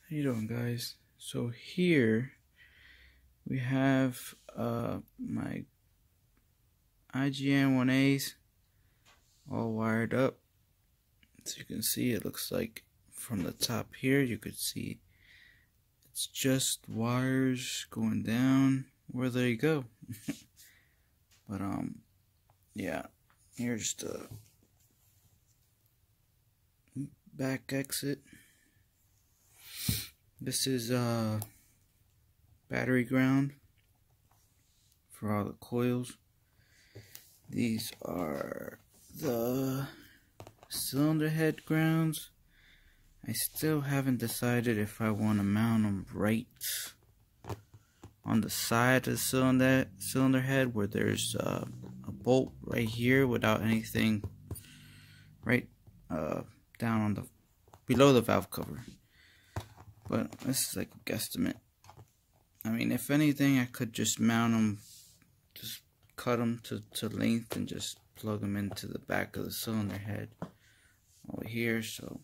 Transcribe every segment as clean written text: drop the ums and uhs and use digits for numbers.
How you doing, guys? So here we have my IGN1As all wired up. As you can see, it looks like from the top here you could see it's just wires going down where they go. But yeah, here's the back exit. This is battery ground for all the coils. These are the cylinder head grounds. I still haven't decided if I want to mount them right on the side of the cylinder head where there's a bolt right here without anything right down on the below the valve cover. But this is like a guesstimate. I mean, if anything, I could just mount them, just cut them to length and just plug them into the back of the cylinder head over here. So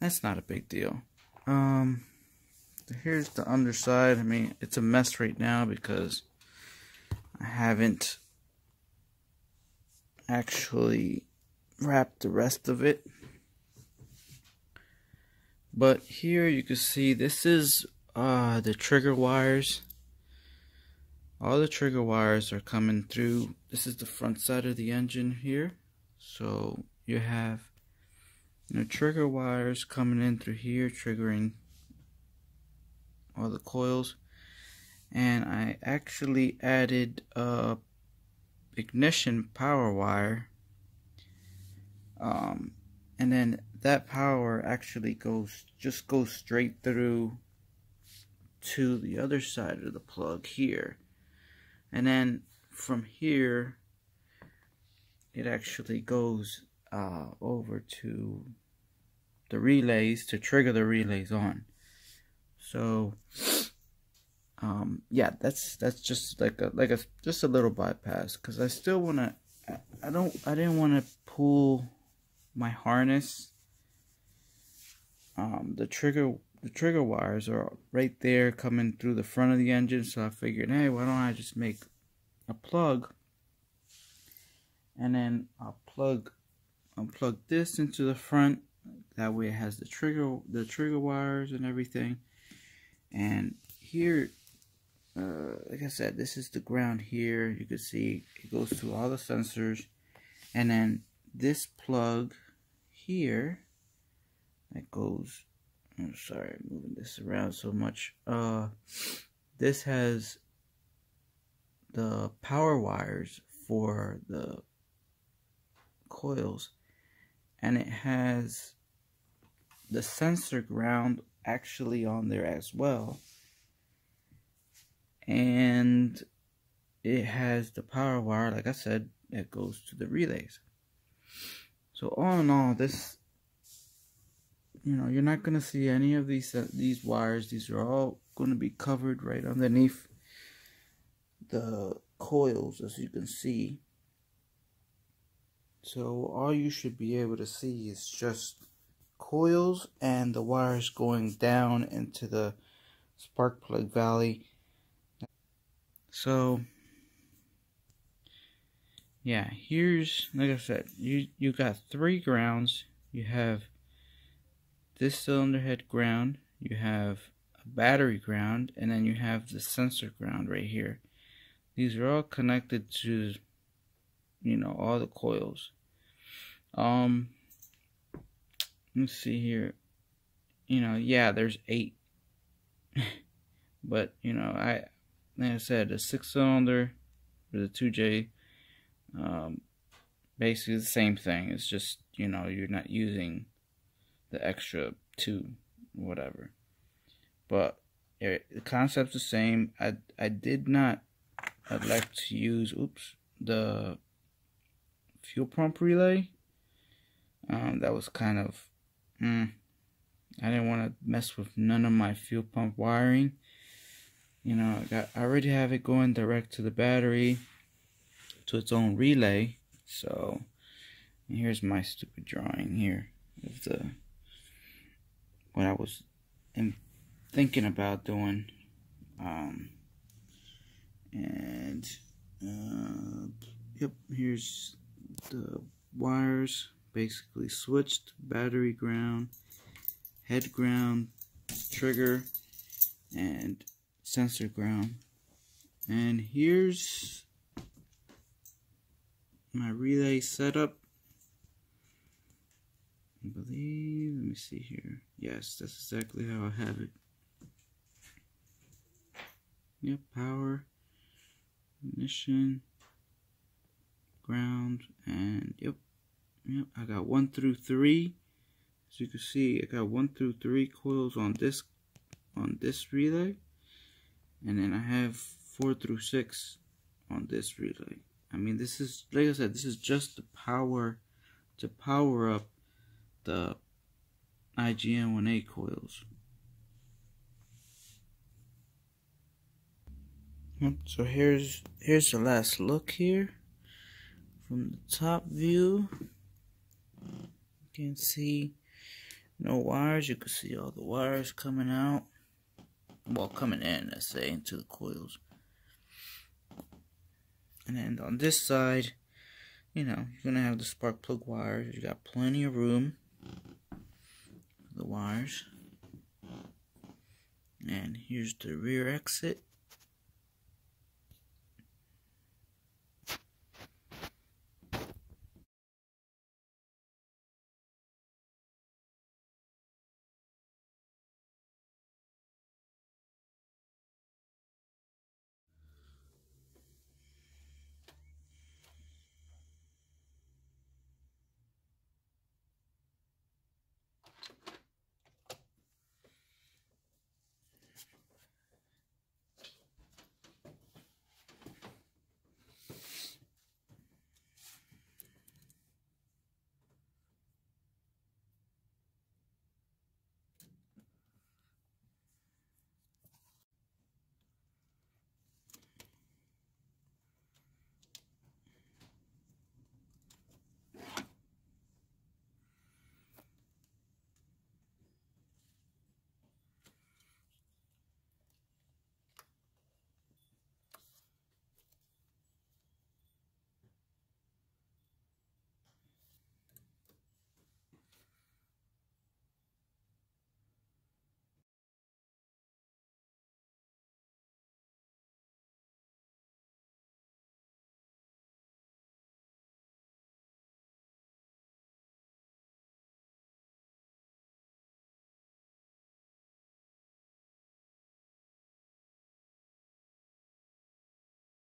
that's not a big deal. Here's the underside. I mean, it's a mess right now because I haven't actually wrapped the rest of it. But here you can see this is the trigger wires. All the trigger wires are coming through. This is the front side of the engine here. So you have trigger wires coming in through here, triggering all the coils. And I actually added a ignition power wire. And then that power actually goes straight through to the other side of the plug here. And then from here it actually goes over to the relays to trigger the relays on. So yeah, that's just like a just a little bypass, because I still want to I didn't want to pull my harness. The trigger wires are right there coming through the front of the engine, so I figured, hey, why don't I just make a plug, and then I'll plug this into the front. That way it has the trigger wires and everything. And here, like I said, this is the ground here. You can see it goes to all the sensors, and then this plug here that goes, I'm sorry, I'm moving this around so much. This has the power wires for the coils, and it has the sensor ground actually on there as well, and it has the power wire, like I said, that goes to the relays. So all in all, this, you're not going to see any of these wires. These are all going to be covered right underneath the coils, as you can see. So all you should be able to see is just coils and the wires going down into the spark plug valley. So yeah, here's, like I said, you got 3 grounds. You have this cylinder head ground, you have a battery ground, and then you have the sensor ground right here. These are all connected to, all the coils. Let's see here. Yeah, there's 8. But, like I said, a 6-cylinder with a 2J, basically the same thing. It's just, you're not using the extra 2, whatever. But the concept's the same. I did not elect to use, the fuel pump relay. That was kind of, I didn't want to mess with none of my fuel pump wiring. I already have it going direct to the battery, to its own relay. So here's my stupid drawing here of what I was am thinking about doing. Yep, here's the wires, basically switched, battery ground, head ground, trigger, and sensor ground. And here's my relay setup. I believe, let me see here. Yes, that's exactly how I have it. Yep, power, ignition, ground, and yep, I got 1 through 3. As you can see, I got 1 through 3 coils on this relay, and then I have 4 through 6 on this relay. I mean, this is, like I said, this is just the power to power up the IGN1A coils. Yep, so here's the last look here from the top view. You can see no wires. You can see all the wires coming out, well, coming in, let's say, into the coils. And then on this side, you know, you're gonna have the spark plug wires. You got plenty of room for the wires. And here's the rear exit.